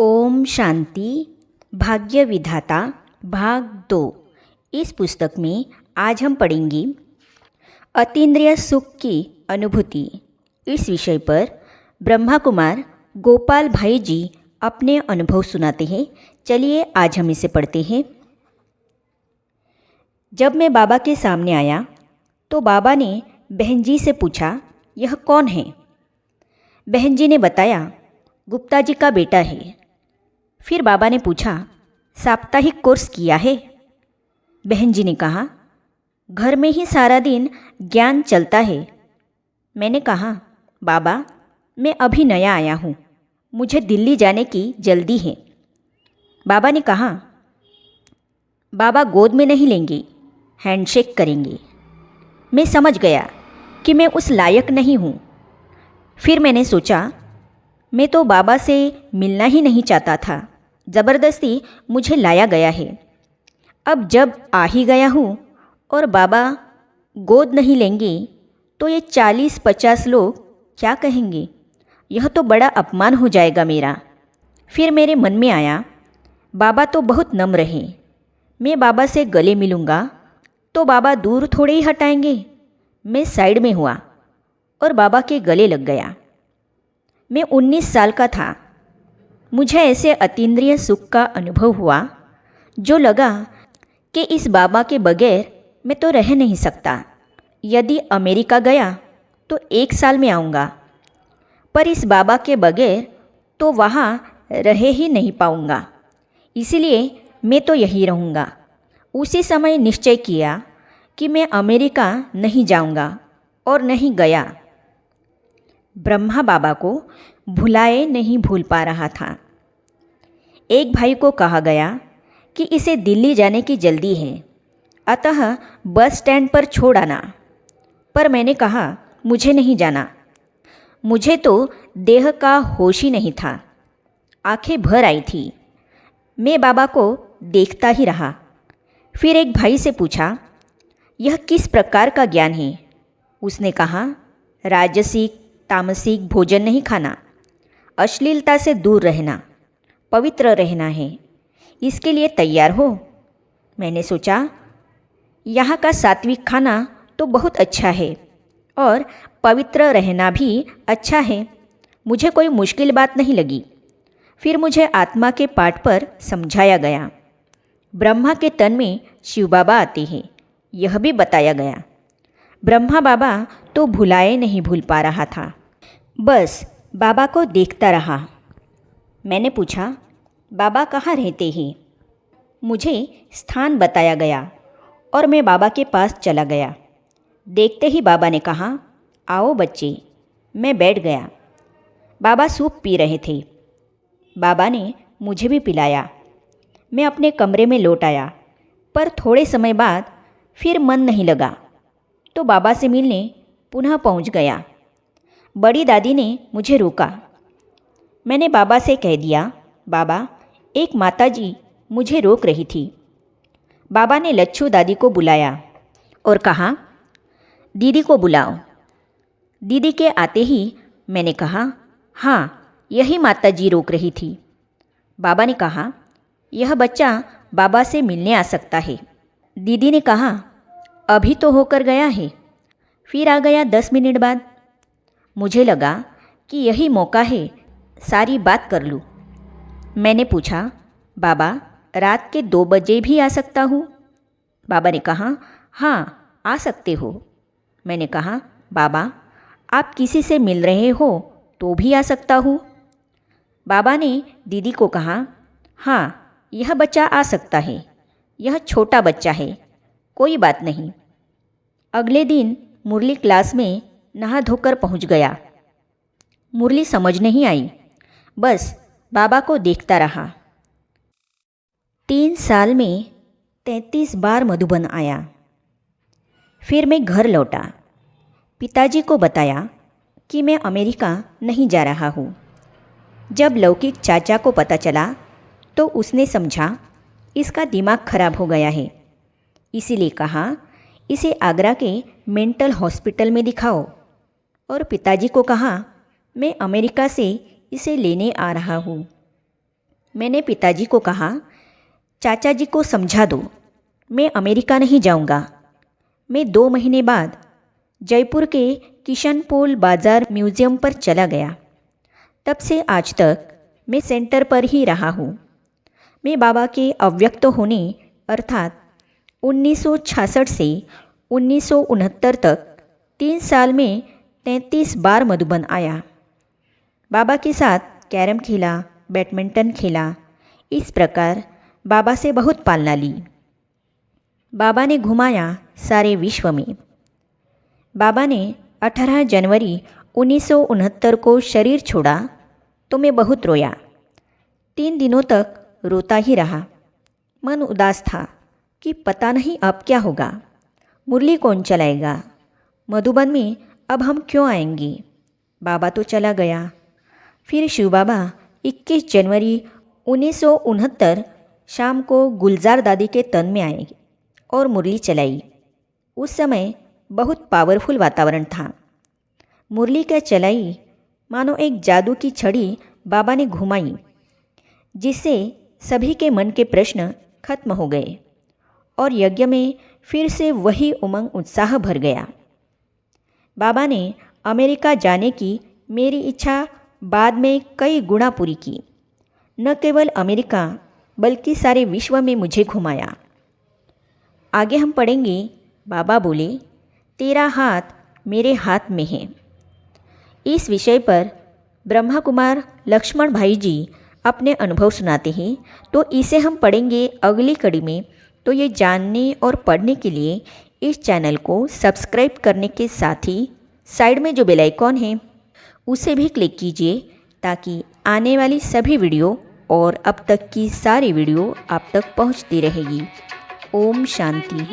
ओम शांति भाग्य विधाता भाग 2। इस पुस्तक में आज हम पढ़ेंगे अतीन्द्रिय सुख की अनुभूति। इस विषय पर ब्रह्मा कुमार गोपाल भाई जी अपने अनुभव सुनाते हैं। चलिए आज हम इसे पढ़ते हैं। जब मैं बाबा के सामने आया तो बाबा ने बहन जी से पूछा, यह कौन है? बहन जी ने बताया, गुप्ता जी का बेटा है। फिर बाबा ने पूछा, साप्ताहिक कोर्स किया है? बहन जी ने कहा, घर में ही सारा दिन ज्ञान चलता है। मैंने कहा, बाबा मैं अभी नया आया हूँ, मुझे दिल्ली जाने की जल्दी है। बाबा ने कहा, बाबा गोद में नहीं लेंगे, हैंडशेक करेंगे। मैं समझ गया कि मैं उस लायक नहीं हूँ। फिर मैंने सोचा, मैं तो बाबा से मिलना ही नहीं चाहता था, ज़बरदस्ती मुझे लाया गया है। अब जब आ ही गया हूँ और बाबा गोद नहीं लेंगे तो ये 40-50 लोग क्या कहेंगे? यह तो बड़ा अपमान हो जाएगा मेरा। फिर मेरे मन में आया, बाबा तो बहुत नम्र हैं, मैं बाबा से गले मिलूँगा तो बाबा दूर थोड़े ही हटाएंगे। मैं साइड में हुआ और बाबा के गले लग गया। मैं 19 साल का था। मुझे ऐसे अतीन्द्रिय सुख का अनुभव हुआ जो लगा कि इस बाबा के बगैर मैं तो रह नहीं सकता। यदि अमेरिका गया तो 1 साल में आऊँगा, पर इस बाबा के बगैर तो वहाँ रह ही नहीं पाऊँगा। इसलिए मैं तो यहीं रहूँगा। उसी समय निश्चय किया कि मैं अमेरिका नहीं जाऊँगा और नहीं गया। ब्रह्मा बाबा को भुलाए नहीं भूल पा रहा था। एक भाई को कहा गया कि इसे दिल्ली जाने की जल्दी है, अतः बस स्टैंड पर छोड़ आना। पर मैंने कहा, मुझे नहीं जाना। मुझे तो देह का होश ही नहीं था, आंखें भर आई थी। मैं बाबा को देखता ही रहा। फिर एक भाई से पूछा, यह किस प्रकार का ज्ञान है? उसने कहा, राजसिक तामसिक भोजन नहीं खाना, अश्लीलता से दूर रहना, पवित्र रहना है। इसके लिए तैयार हो? मैंने सोचा, यहाँ का सात्विक खाना तो बहुत अच्छा है और पवित्र रहना भी अच्छा है। मुझे कोई मुश्किल बात नहीं लगी। फिर मुझे आत्मा के पाठ पर समझाया गया। ब्रह्मा के तन में शिव बाबा आते हैं, यह भी बताया गया। ब्रह्मा बाबा तो भुलाए नहीं भूल पा रहा था, बस बाबा को देखता रहा। मैंने पूछा, बाबा कहाँ रहते हैं? मुझे स्थान बताया गया और मैं बाबा के पास चला गया। देखते ही बाबा ने कहा, आओ बच्चे। मैं बैठ गया। बाबा सूप पी रहे थे। बाबा ने मुझे भी पिलाया। मैं अपने कमरे में लौट आया, पर थोड़े समय बाद फिर मन नहीं लगा तो बाबा से मिलने पुनः पहुंच गया। बड़ी दादी ने मुझे रोका। मैंने बाबा से कह दिया, बाबा एक माताजी मुझे रोक रही थी। बाबा ने लच्छू दादी को बुलाया और कहा, दीदी को बुलाओ। दीदी के आते ही मैंने कहा, हाँ यही माताजी रोक रही थी। बाबा ने कहा, यह बच्चा बाबा से मिलने आ सकता है। दीदी ने कहा, अभी तो होकर गया है। फिर आ गया 10 मिनट बाद। मुझे लगा कि यही मौका है, सारी बात कर लूँ। मैंने पूछा, बाबा रात के 2 बजे भी आ सकता हूँ? बाबा ने कहा, हाँ आ सकते हो। मैंने कहा, बाबा आप किसी से मिल रहे हो तो भी आ सकता हूँ? बाबा ने दीदी को कहा, हाँ यह बच्चा आ सकता है, यह छोटा बच्चा है, कोई बात नहीं। अगले दिन मुरली क्लास में नहा धोकर पहुंच गया। मुरली समझ नहीं आई, बस बाबा को देखता रहा। 3 साल में 33 बार मधुबन आया। फिर मैं घर लौटा। पिताजी को बताया कि मैं अमेरिका नहीं जा रहा हूँ। जब लौकिक चाचा को पता चला तो उसने समझा इसका दिमाग खराब हो गया है, इसीलिए कहा इसे आगरा के मेंटल हॉस्पिटल में दिखाओ। और पिताजी को कहा, मैं अमेरिका से इसे लेने आ रहा हूँ। मैंने पिताजी को कहा, चाचा जी को समझा दो, मैं अमेरिका नहीं जाऊंगा। मैं 2 महीने बाद जयपुर के किशनपोल बाजार म्यूज़ियम पर चला गया। तब से आज तक मैं सेंटर पर ही रहा हूँ। मैं बाबा के अव्यक्त होने अर्थात 1966 से 1969 तक 3 साल में 33 बार मधुबन आया। बाबा के साथ कैरम खेला, बैडमिंटन खेला। इस प्रकार बाबा से बहुत पालना ली। बाबा ने घुमाया सारे विश्व में। बाबा ने 18 जनवरी 1969 को शरीर छोड़ा तो मैं बहुत रोया। 3 दिनों तक रोता ही रहा। मन उदास था कि पता नहीं अब क्या होगा, मुरली कौन चलाएगा, मधुबन में अब हम क्यों आएंगे। बाबा तो चला गया। फिर शिव बाबा 21 जनवरी 1969 शाम को गुलजार दादी के तन में आए और मुरली चलाई। उस समय बहुत पावरफुल वातावरण था। मुरली क्या चलाई, मानो एक जादू की छड़ी बाबा ने घुमाई, जिससे सभी के मन के प्रश्न खत्म हो गए और यज्ञ में फिर से वही उमंग उत्साह भर गया। बाबा ने अमेरिका जाने की मेरी इच्छा बाद में कई गुना पूरी की। न केवल अमेरिका बल्कि सारे विश्व में मुझे घुमाया। आगे हम पढ़ेंगे। बाबा बोले, तेरा हाथ मेरे हाथ में है। इस विषय पर ब्रह्मा कुमार लक्ष्मण भाई जी अपने अनुभव सुनाते हैं, तो इसे हम पढ़ेंगे अगली कड़ी में। तो ये जानने और पढ़ने के लिए इस चैनल को सब्सक्राइब करने के साथ ही साइड में जो बेल आइकॉन है उसे भी क्लिक कीजिए, ताकि आने वाली सभी वीडियो और अब तक की सारी वीडियो आप तक पहुंचती रहेगी। ओम शांति।